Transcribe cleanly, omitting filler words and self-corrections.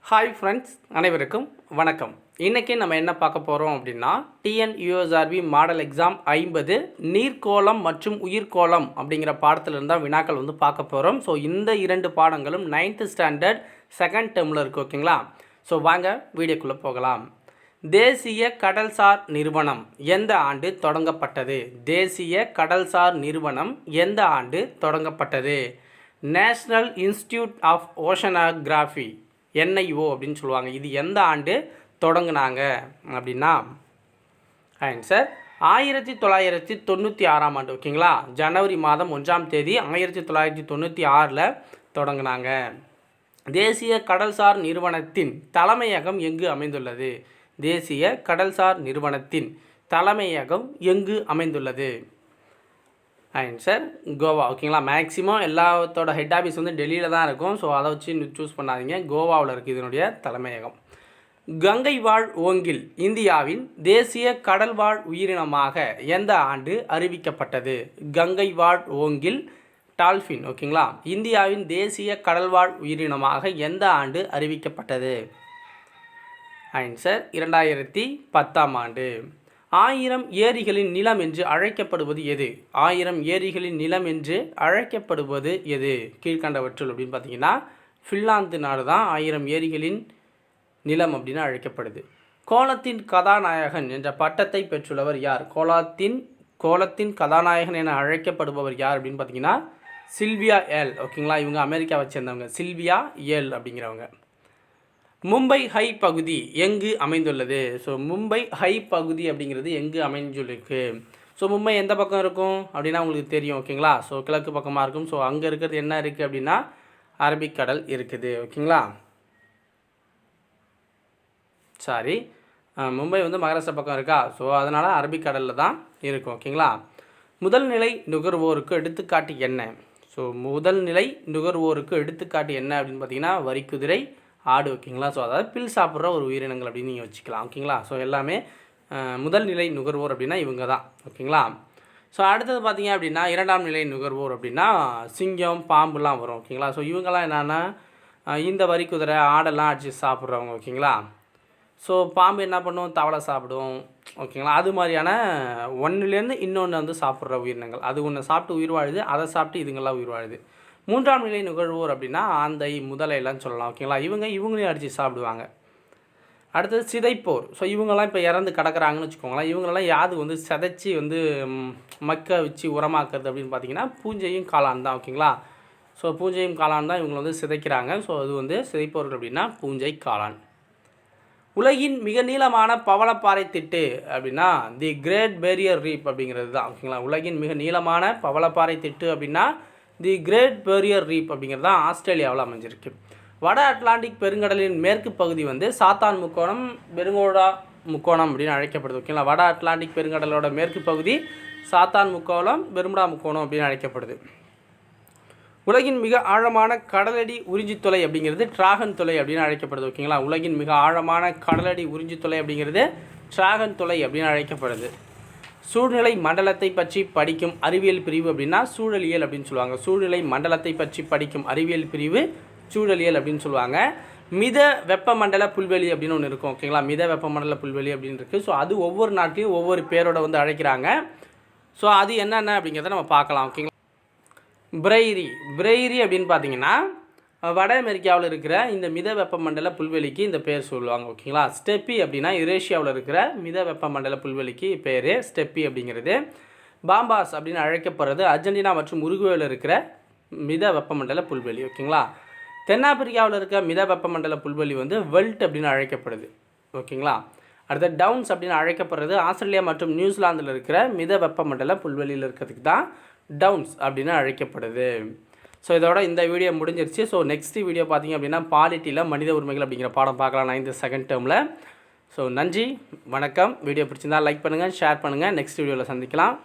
Hi friends, அனைவருக்கும் வணக்கம். இன்றைக்கி நம்ம என்ன பார்க்க போகிறோம் அப்படின்னா, டிஎன்யூஎஸ்ஆர்பி மாடல் எக்ஸாம் 50 நீர்க்கோளம் மற்றும் உயிர்க்கோளம் அப்படிங்கிற பாடத்திலிருந்து தான் வினாக்கள் பார்க்க போகிறோம். ஸோ இந்த 2 பாடங்களும் 9th ஸ்டாண்டர்ட் செகண்ட் டேர்மில் இருக்குது. ஓகேங்களா? ஸோ வாங்க வீடியோக்குள்ளே போகலாம். தேசிய கடல்சார் நிறுவனம் எந்த ஆண்டு தொடங்கப்பட்டது? தேசிய கடல்சார் நிறுவனம் எந்த ஆண்டு தொடங்கப்பட்டது? National Institute of Oceanography NIO அப்படின்னு சொல்லுவாங்க. இது எந்த ஆண்டு தொடங்கினாங்க அப்படின்னா ஆன்சர் 1996ஆம் ஆண்டு. ஓகேங்களா? ஜனவரி மாதம் 1ஆம் தேதி 1996 தொடங்கினாங்க. தேசிய கடல்சார் நிறுவனத்தின் தலைமையகம் எங்கு அமைந்துள்ளது? தேசிய கடல்சார் நிறுவனத்தின் தலைமையகம் எங்கு அமைந்துள்ளது? ஆன்சர் கோவா. ஓகேங்களா? மேக்ஸிமம் எல்லாத்தோட ஹெட் ஆஃபீஸ் டெல்லியில் தான் இருக்கும். ஸோ அதை வச்சு சூஸ் பண்ணாதீங்க. கோவாவில் இருக்குது இதனுடைய தலைமையகம். கங்கை வாழ் ஓங்கில் இந்தியாவின் தேசிய கடல்வாழ் உயிரினமாக எந்த ஆண்டு அறிவிக்கப்பட்டது? கங்கை வாழ் ஓங்கில் டால்ஃபின். ஓகேங்களா? இந்தியாவின் தேசிய கடல்வாழ் உயிரினமாக எந்த ஆண்டு அறிவிக்கப்பட்டது? ஆன்சர் 2010ஆம் ஆண்டு. 1000 ஏரிகளின் நிலம் என்று அழைக்கப்படுவது எது? 1000 ஏரிகளின் நிலம் என்று அழைக்கப்படுவது எது? கீழ்கண்டவற்றுள் அப்படின்னு பார்த்தீங்கன்னா ஃபின்லாந்து நாடு தான் 1000 ஏரிகளின் நிலம் அப்படின்னு அழைக்கப்படுது. கோலத்தின் கதாநாயகன் என்ற பட்டத்தை பெற்றுள்ளவர் யார்? கோலத்தின் கதாநாயகன் என அழைக்கப்படுபவர் யார் அப்படின்னு பார்த்தீங்கன்னா சில்வியா ஏல். ஓகேங்களா? இவங்க அமெரிக்காவை சேர்ந்தவங்க. சில்வியா ஏல் அப்படிங்கிறவங்க. மும்பை ஹை பகுதி எங்கு அமைந்துள்ளது? ஸோ மும்பை ஹை பகுதி அப்படிங்கிறது எங்கு அமைஞ்சுள்ளது? ஸோ மும்பை எந்த பக்கம் இருக்கும் அப்படின்னா உங்களுக்கு தெரியும். ஓகேங்களா? ஸோ கிழக்கு பக்கமாக இருக்கும். ஸோ அங்கே இருக்கிறது என்ன இருக்குது அப்படின்னா அரபிக்கடல் இருக்குது. ஓகேங்களா? சாரி, மும்பை மகாராஷ்டிரா பக்கம் இருக்கா? ஸோ அதனால் அரபிக்கடலில் தான் இருக்கும். ஓகேங்களா? முதல் நிலை நுகர்வோருக்கு எடுத்துக்காட்டு என்ன? ஸோ முதல் நிலை நுகர்வோருக்கு எடுத்துக்காட்டு என்ன அப்படின்னு பார்த்தீங்கன்னா வரிக்குதிரை, ஆடு. ஓகேங்களா? ஸோ அதாவது பில் சாப்பிட்ற ஒரு உயிரினங்கள் அப்படின்னு நீங்கள் வச்சுக்கலாம். ஓகேங்களா? ஸோ எல்லாமே முதல் நிலை நுகர்வோர் அப்படின்னா இவங்க தான். ஓகேங்களா? ஸோ அடுத்தது பார்த்தீங்க அப்படின்னா 2ஆம் நிலை நுகர்வோர் அப்படின்னா சிங்கம், பாம்புலாம் வரும். ஓகேங்களா? ஸோ இவங்கெல்லாம் என்னென்னா இந்த வரிக்குதிரை, ஆடெல்லாம் அடித்து சாப்பிட்றவங்க. ஓகேங்களா? ஸோ பாம்பு என்ன பண்ணும்? தவளை சாப்பிடும். ஓகேங்களா? அது மாதிரியான ஒன்றுலேருந்து இன்னொன்று சாப்பிட்ற உயிரினங்கள். அது ஒன்று சாப்பிட்டு உயிர் வாழுது, அதை சாப்பிட்டு இதுங்கெல்லாம் உயிர் வாழுது. 3ஆம் நிலை நுகர்வோர் அப்படின்னா ஆந்தை, முதலையெல்லாம் சொல்லலாம். ஓகேங்களா? இவங்களையும் அடித்து சாப்பிடுவாங்க. அடுத்தது சிதைப்போர். ஸோ இவங்கெல்லாம் இப்போ இறந்து கிடக்கிறாங்கன்னு வச்சுக்கோங்களேன். இவங்களெல்லாம் யாது சிதைச்சி மக்க வச்சு உரமாக்குறது அப்படின்னு பார்த்தீங்கன்னா பூஞ்சையும் காளான் தான். ஓகேங்களா? ஸோ பூஞ்சையும் காளான் தான் இவங்களை சிதைக்கிறாங்க. ஸோ அது சிதைப்போர்கள் அப்படின்னா பூஞ்சை, காளான். உலகின் மிக நீளமான பவளப்பாறை திட்டு அப்படின்னா தி கிரேட் பேரியர் ரீப் அப்படிங்கிறது தான். ஓகேங்களா? உலகின் மிக நீளமான பவளப்பாறை திட்டு அப்படின்னா தி கிரேட் பேரியர் ரீப் அப்படிங்கிறது தான் ஆஸ்திரேலியாவில் அமைஞ்சிருக்கு. வட அட்லாண்டிக் பெருங்கடலின் மேற்கு பகுதி சாத்தான் முக்கோணம், பெருங்கோடா முக்கோணம் அப்படின்னு அழைக்கப்படுது. ஓகேங்களா? வட அட்லாண்டிக் பெருங்கடலோட மேற்கு பகுதி சாத்தான் முக்கோணம், பெருமுடா முக்கோணம் அப்படின்னு அழைக்கப்படுது. உலகின் மிக ஆழமான கடலடி உறிஞ்சித்துளை அப்படிங்கிறது டிராகன் துளை அப்படின்னு அழைக்கப்படுது. ஓகேங்களா? உலகின் மிக ஆழமான கடலடி உறிஞ்சித்துளை அப்படிங்கிறது டிராகன் துளை அப்படின்னு அழைக்கப்படுது. சூழ்நிலை மண்டலத்தை பற்றி படிக்கும் அறிவியல் பிரிவு அப்படின்னா சூழலியல் அப்படின்னு சொல்லுவாங்க. சூழ்நிலை மண்டலத்தை பற்றி படிக்கும் அறிவியல் பிரிவு சூழலியல் அப்படின்னு சொல்லுவாங்க. மித வெப்பமண்டல புல்வெளி அப்படின்னு ஒன்று இருக்கும். ஓகேங்களா? மித வெப்பமண்டல புல்வெளி அப்படின்னு இருக்குது. ஸோ அது ஒவ்வொரு நாட்டிலையும் ஒவ்வொரு பேரோட அழைக்கிறாங்க. ஸோ அது என்னென்ன அப்படிங்கிறத நம்ம பார்க்கலாம். ஓகேங்களா? பிரெய்ரி அப்படின்னு பார்த்தீங்கன்னா வட அமெரிக்காவில் இருக்கிற இந்த மித வெப்பமண்டல புல்வெளிக்கு இந்த பேர் சொல்லுவாங்க. ஓகேங்களா? ஸ்டெப்பி அப்படின்னா யுரேஷியாவில் இருக்கிற மித வெப்பமண்டல புல்வெளிக்கு பேர் ஸ்டெப்பி அப்படிங்கிறது. பாம்பாஸ் அப்படின்னு அழைக்கப்படுறது அர்ஜென்டினா மற்றும் உருகுவேயில் இருக்கிற மித வெப்பமண்டல புல்வெளி. ஓகேங்களா? தென்னாப்பிரிக்காவில் இருக்கிற மித வெப்பமண்டல புல்வெளி வெல்ட் அப்படின்னு அழைக்கப்படுது. ஓகேங்களா? அடுத்த டவுன்ஸ் அப்படின்னு அழைக்கப்படுறது ஆஸ்திரேலியா மற்றும் நியூசிலாந்தில் இருக்கிற மித வெப்பமண்டல புல்வெளியில் இருக்கிறதுக்கு தான் டவுன்ஸ் அப்படின்னு அழைக்கப்படுது. ஸோ இதோட இந்த வீடியோ முடிஞ்சிருச்சு. ஸோ நெக்ஸ்ட் வீடியோ பார்த்திங்க அப்படின்னா பாலிட்டியில் மனித உரிமைகள் அப்படிங்கிற பாடம் பார்க்கலாம் 9th செகண்ட் டேர்மில். ஸோ நன்றி, வணக்கம். வீடியோ பிடிச்சிருந்தால் லைக் பண்ணுங்கள், ஷேர் பண்ணுங்கள். நெக்ஸ்ட் வீடியோவில் சந்திக்கலாம்.